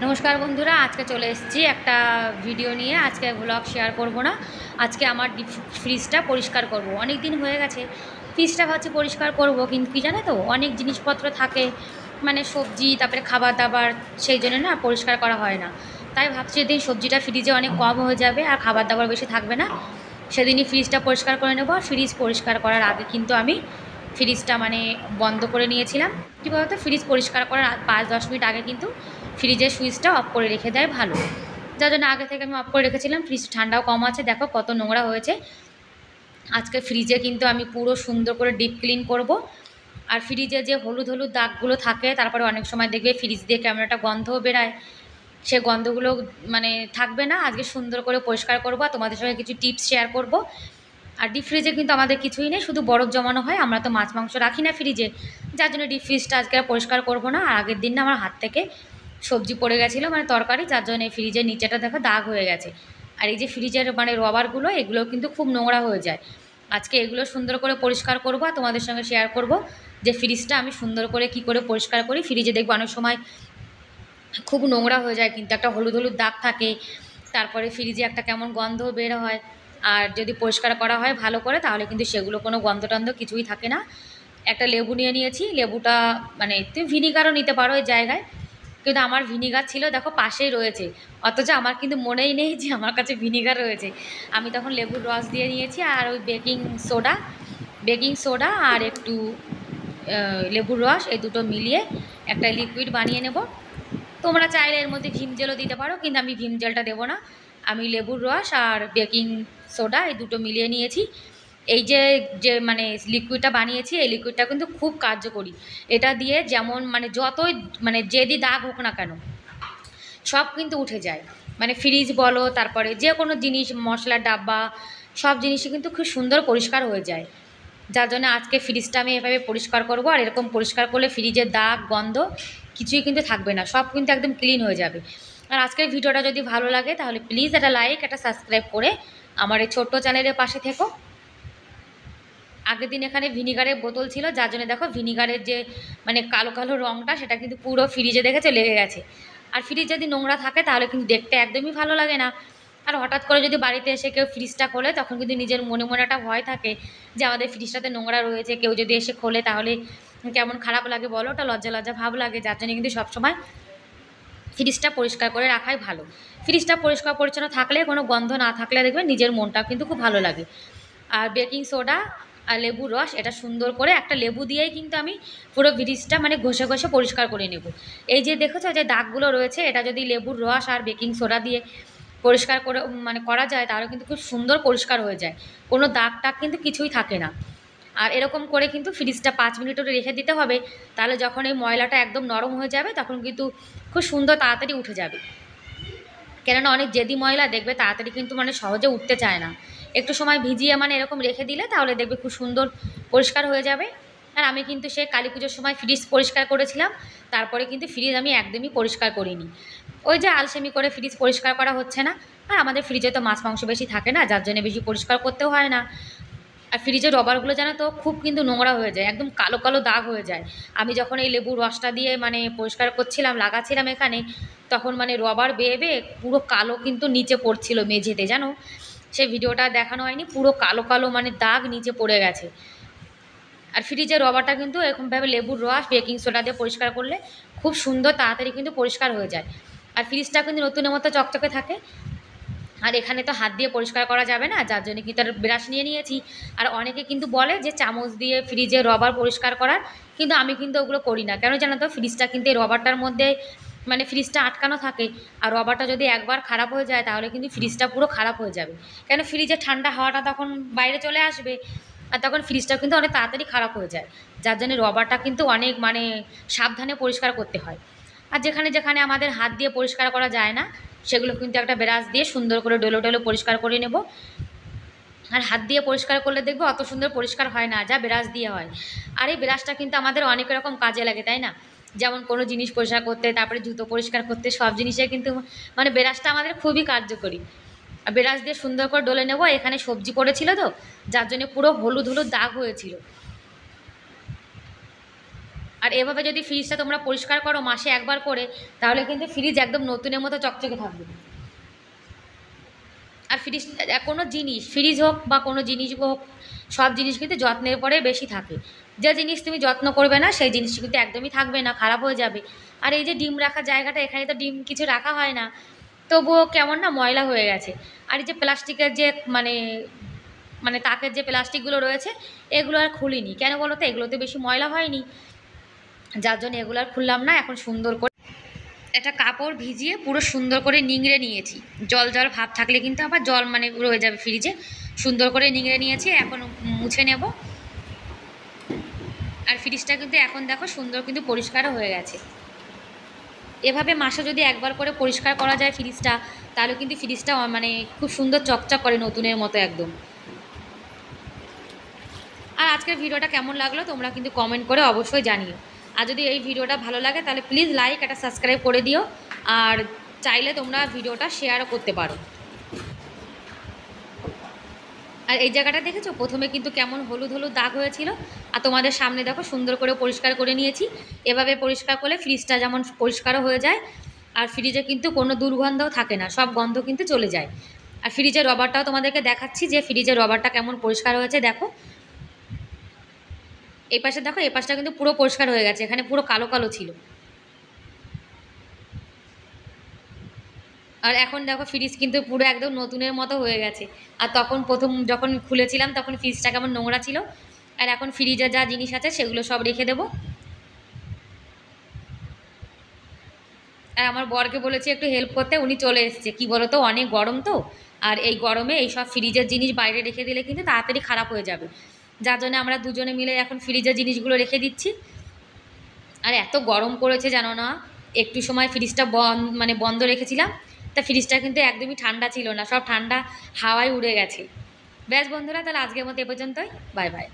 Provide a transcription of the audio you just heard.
নমস্কার বন্ধুরা, আজকে চলে এসেছি একটা ভিডিও নিয়ে। আজকে ব্লগ শেয়ার করব না, আজকে আমার ডিপ ফ্রিজটা পরিষ্কার করব। অনেক দিন হয়ে গেছে ফ্রিজটা ভাবছি পরিষ্কার করব, কিন্তু কি জানো তো, অনেক জিনিসপত্র থাকে, মানে সবজি, তারপরে খাবার দাবার, সেই জন্য না পরিষ্কার করা হয় না। তাই ভাবছি যেদিন সবজিটা ফ্রিজে অনেক কম হয়ে যাবে আর খাবার দাবার বেশি থাকবে না, সেদিনই ফ্রিজটা পরিষ্কার করে নেব। আর ফ্রিজ পরিষ্কার করার আগে কিন্তু আমি ফ্রিজটা বন্ধ করে নিয়েছিলাম। কী বলতো, ফ্রিজ পরিষ্কার করার 5-10 মিনিট আগে কিন্তু ফ্রিজের সুইচটা অফ করে রেখে দেয় ভালো। যার জন্য আগে থেকে আমি অফ করে রেখেছিলাম। ফ্রিজ ঠান্ডাও কম আছে, দেখো কত নোংরা হয়েছে। আজকে ফ্রিজে কিন্তু আমি পুরো সুন্দর করে ডিপ ক্লিন করব। আর ফ্রিজে যে হলুদ হলুদ দাগগুলো থাকে, তারপরে অনেক সময় দেখবে ফ্রিজ দিয়ে কেমন একটা গন্ধও বেরায়, সে গন্ধগুলো থাকবে না। আজকে সুন্দর করে পরিষ্কার করব আর তোমাদের সঙ্গে কিছু টিপস শেয়ার করব। আর ডিপ ফ্রিজে কিন্তু আমাদের কিছুই নেই, শুধু বরফ জমানো হয়। আমরা তো মাছ মাংস রাখি না ফ্রিজে, যার জন্য ডিপ ফ্রিজটা আজকে আর পরিষ্কার করব না। আর আগের দিন না আমার হাত থেকে সবজি পড়ে গেছিলো, তরকারি, যার জন্য এই ফ্রিজের নিচেটা দেখো দাগ হয়ে গেছে। আর এই যে ফ্রিজের রবারগুলো, এগুলো কিন্তু খুব নোংরা হয়ে যায়। আজকে এগুলো সুন্দর করে পরিষ্কার করব আর তোমাদের সঙ্গে শেয়ার করব যে ফ্রিজটা আমি সুন্দর করে কি করে পরিষ্কার করি। ফ্রিজে দেখবো অনেক সময় খুব নোংরা হয়ে যায়, কিন্তু একটা হলুদ হলুদ দাগ থাকে, তারপরে ফ্রিজে একটা কেমন গন্ধ বের হয়। আর যদি পরিষ্কার করা হয় ভালো করে, তাহলে কিন্তু সেগুলো কোনো গন্ধ টন্ধ কিছুই থাকে না। একটা লেবু নিয়ে নিয়েছি, লেবুটা তুমি ভিনিগারও নিতে পারো এই জায়গায়, কিন্তু আমার ভিনিগার ছিল দেখো পাশেই রয়েছে, অথচ আমার কিন্তু মনেই নেই যে আমার কাছে ভিনিগার রয়েছে। আমি তখন লেবুর রস দিয়ে নিয়েছি আর ওই বেকিং সোডা আর একটু লেবুর রস, এই দুটো মিলিয়ে একটা লিকুইড বানিয়ে নেব। তোমরা চাইলে এর মধ্যে ভিম জেলও দিতে পারো, কিন্তু আমি ভিম জেলটা দেবো না। আমি লেবুর রস আর বেকিং সোডা এই দুটো মিলিয়ে নিয়েছি। এই যে যে লিকুইডটা বানিয়েছি, এই লিকুইডটা কিন্তু খুব কার্যকরী। এটা দিয়ে যেমন যতই যেদি দাগ হোক না কেন, সব কিন্তু উঠে যায়। ফ্রিজ বলো, তারপরে যে কোনো জিনিস, মশলার ডাব্বা, সব জিনিসই কিন্তু খুব সুন্দর পরিষ্কার হয়ে যায়। যার জন্য আজকে ফ্রিজটা আমি এভাবে পরিষ্কার করব। আর এরকম পরিষ্কার করলে ফ্রিজের দাগ গন্ধ কিছুই কিন্তু থাকবে না, সব কিন্তু একদম ক্লিন হয়ে যাবে। আর আজকের ভিডিওটা যদি ভালো লাগে, তাহলে প্লিজ একটা লাইক, একটা সাবস্ক্রাইব করে আমার এই ছোট্ট চ্যানেলের পাশে থেকো। আগের দিন এখানে ভিনিগারের বোতল ছিল, যার জন্য দেখো ভিনিগারের যে কালো কালো রঙটা, সেটা কিন্তু পুরো ফ্রিজে দেখেছে লেগে গেছে। আর ফ্রিজ যদি নোংরা থাকে, তাহলে কিন্তু দেখতে একদমই ভালো লাগে না। আর হঠাৎ করে যদি বাড়িতে এসে কেউ ফ্রিজটা খোলে, তখন কিন্তু নিজের মনে মনে একটা ভয় থাকে যে আমাদের ফ্রিজটাতে নোংরা রয়েছে, কেউ যদি এসে খোলে তাহলে কেমন খারাপ লাগে বলো, ওটা লজ্জা লজ্জা ভাব লাগে। যার জন্য কিন্তু সবসময় ফ্রিজটা পরিষ্কার করে রাখাই ভালো। ফ্রিজটা পরিষ্কার পরিচ্ছন্ন থাকলে, কোনো গন্ধ না থাকলে, দেখবে নিজের মনটা কিন্তু খুব ভালো লাগে। আর বেকিং সোডা আর লেবুর রস, এটা সুন্দর করে একটা লেবু দিয়েই কিন্তু আমি পুরো ফ্রিজটা ঘষে ঘষে পরিষ্কার করে নেব। এই যে দেখেছো যে দাগগুলো রয়েছে, এটা যদি লেবুর রস আর বেকিং সোডা দিয়ে পরিষ্কার করে করা যায়, তাহলে কিন্তু খুব সুন্দর পরিষ্কার হয়ে যায়, কোনো দাগ টাগ কিন্তু কিছুই থাকে না। আর এরকম করে কিন্তু ফ্রিজটা 5 মিনিট রেখে দিতে হবে, তাহলে যখন এই ময়লাটা একদম নরম হয়ে যাবে, তখন কিন্তু খুব সুন্দর তাড়াতাড়ি উঠে যাবে। কেননা অনেক জেদি ময়লা দেখবে তাড়াতাড়ি কিন্তু সহজে উঠতে চায় না। একটু সময় ভিজিয়ে এরকম রেখে দিলে, তাহলে দেখবে খুব সুন্দর পরিষ্কার হয়ে যাবে। আর আমি কিন্তু সে কালী পুজোর সময় ফ্রিজ পরিষ্কার করেছিলাম, তারপরে কিন্তু ফ্রিজ আমি একদমই পরিষ্কার করিনি। ওই যে আলসেমি করে ফ্রিজ পরিষ্কার করা হচ্ছে না। আর আমাদের ফ্রিজে তো মাছ মাংস বেশি থাকে না, যার জন্য বেশি পরিষ্কার করতেও হয় না। আর ফ্রিজের রবারগুলো জানো তো খুব কিন্তু নোংরা হয়ে যায়, একদম কালো কালো দাগ হয়ে যায়। আমি যখন এই লেবুর রসটা দিয়ে পরিষ্কার করছিলাম, লাগাচ্ছিলাম এখানে, তখন রবার বেয়ে বেয়ে পুরো কালো কিন্তু নিচে পড়ছিল মেঝেতে, জানো। সেই ভিডিওটা দেখানো হয়নি, পুরো কালো কালো দাগ নিচে পড়ে গেছে। আর ফ্রিজের রবারটা কিন্তু এরকমভাবে লেবুর রস বেকিং সোডা দিয়ে পরিষ্কার করলে খুব সুন্দর তাড়াতাড়ি কিন্তু পরিষ্কার হয়ে যায়। আর ফ্রিজটা কিন্তু নতুনের মতো চকচকে থাকে। আর এখানে তো হাত দিয়ে পরিষ্কার করা যাবে না, যার জন্য কিন্তু একটা ব্রাশ নিয়ে নিয়েছি। আর অনেকে কিন্তু বলে যে চামচ দিয়ে ফ্রিজের রবার পরিষ্কার করার, কিন্তু আমি কিন্তু ওগুলো করি না। কেন জানো তো, ফ্রিজটা কিন্তু এই রবারটার মধ্যে ফ্রিজটা আটকানো থাকে। আর রবারটা যদি একবার খারাপ হয়ে যায়, তাহলে কিন্তু ফ্রিজটা পুরো খারাপ হয়ে যাবে। কেন, ফ্রিজের ঠান্ডা হাওয়াটা তখন বাইরে চলে আসবে, আর তখন ফ্রিজটা কিন্তু অনেক তাড়াতাড়ি খারাপ হয়ে যায়। যার জন্য রবারটা কিন্তু অনেক সাবধানে পরিষ্কার করতে হয়। আর যেখানে যেখানে আমাদের হাত দিয়ে পরিষ্কার করা যায় না, সেগুলো কিন্তু একটা ব্রাশ দিয়ে সুন্দর করে ডলো ডলো পরিষ্কার করে নেব। আর হাত দিয়ে পরিষ্কার করলে দেখবো অত সুন্দর পরিষ্কার হয় না, যা ব্রাশ দিয়ে হয়। আর এই ব্রাশটা কিন্তু আমাদের অনেক রকম কাজে লাগে, তাই না? যেমন কোনো জিনিস পরিষ্কার করতে, তারপরে জুতো পরিষ্কার করতে, সব জিনিসে কিন্তু ব্রাশটা আমাদের খুবই কার্যকরী। আর ব্রাশ দিয়ে সুন্দর করে ডলে নেব। এখানে সবজি পড়েছিল তো, যার জন্য পুরো হলুদ হলুদ দাগ হয়েছিল। আর এভাবে যদি ফ্রিজটা তোমরা পরিষ্কার করো মাসে একবার করে, তাহলে কিন্তু ফ্রিজ একদম নতুনের মতো চকচকে থাকবে। আর ফ্রিজ, কোনো জিনিস, ফ্রিজ হোক বা কোনো জিনিস হোক, সব জিনিস কিন্তু যত্নের পরে বেশি থাকে। যে জিনিস তুমি যত্ন করবে না সেই জিনিস কিন্তু একদমই থাকবে না, খারাপ হয়ে যাবে। আর এই যে ডিম রাখার জায়গাটা, এখানে তো ডিম কিছু রাখা হয় না, তবুও কেমন না ময়লা হয়ে গেছে। আর এই যে প্লাস্টিকের যে মানে মানে তাকের যে প্লাস্টিকগুলো রয়েছে, এগুলো আর খুলিনি কেন বলো তো, এগুলোতে বেশি ময়লা হয়নি, যার জন্য এগুলো আর খুললাম না। এখন সুন্দর করে একটা কাপড় ভিজিয়ে পুরো সুন্দর করে নিংড়ে নিয়েছি। জল জল ভাব থাকলে কিন্তু আবার জল মানে রয়ে যাবে ফ্রিজে। সুন্দর করে নিংড়ে নিয়েছি, এখন মুছে নেব। আর ফ্রিজটা কিন্তু এখন দেখো সুন্দর কিন্তু পরিষ্কারও হয়ে গেছে। এভাবে মাসে যদি একবার করে পরিষ্কার করা যায় ফ্রিজটা, তাহলে কিন্তু ফ্রিজটা মানে খুব সুন্দর চকচক করে নতুনের মতো একদম। আর আজকের ভিডিওটা কেমন লাগলো তোমরা কিন্তু কমেন্ট করে অবশ্যই জানিও। আর যদি এই ভিডিওটা ভালো লাগে তাহলে প্লিজ লাইক একটা সাবস্ক্রাইব করে দিও। আর চাইলে তোমরা ভিডিওটা শেয়ারও করতে পারো। আর এই জায়গাটা দেখেছো প্রথমে কিন্তু কেমন হলুদ হলুদ দাগ হয়েছিল, আর তোমাদের সামনে দেখো সুন্দর করে পরিষ্কার করে নিয়েছি। এভাবে পরিষ্কার করলে ফ্রিজটা যেমন পরিষ্কারও হয়ে যায়, আর ফ্রিজে কিন্তু কোনো দুর্গন্ধও থাকে না, সব গন্ধ কিন্তু চলে যায়। আর ফ্রিজের রবারটাও তোমাদেরকে দেখাচ্ছি যে ফ্রিজের রবারটা কেমন পরিষ্কার হয়েছে দেখো। এই পাশে দেখো, এই পাশটা কিন্তু পুরো পরিষ্কার হয়ে গেছে, এখানে পুরো কালো কালো ছিল। আর এখন দেখো ফ্রিজ কিন্তু পুরো একদম নতুনের মতো হয়ে গেছে। আর তখন প্রথম যখন খুলেছিলাম তখন ফ্রিজটা কেমন নোংরা ছিল। আর এখন ফ্রিজে যা জিনিস আছে সেগুলো সব রেখে দেবো। আর আমার বরকে বলেছি একটু হেল্প করতে, উনি চলে এসছে। কি বলো তো, অনেক গরম তো, আর এই গরমে এই সব ফ্রিজের জিনিস বাইরে রেখে দিলে কিন্তু তাড়াতাড়ি খারাপ হয়ে যাবে, যার জন্য আমরা দুজনে মিলে এখন ফ্রিজের জিনিসগুলো রেখে দিচ্ছি। আর এত গরম পড়েছে জানো না, একটু সময় ফ্রিজটা মানে বন্ধ রেখেছিলাম, তা ফ্রিজটা কিন্তু একদমই ঠান্ডা ছিল না, সব ঠান্ডা হাওয়ায় উড়ে গেছে। ব্যাস বন্ধুরা, তাহলে আজকের মতো এ পর্যন্তই। Bye bye.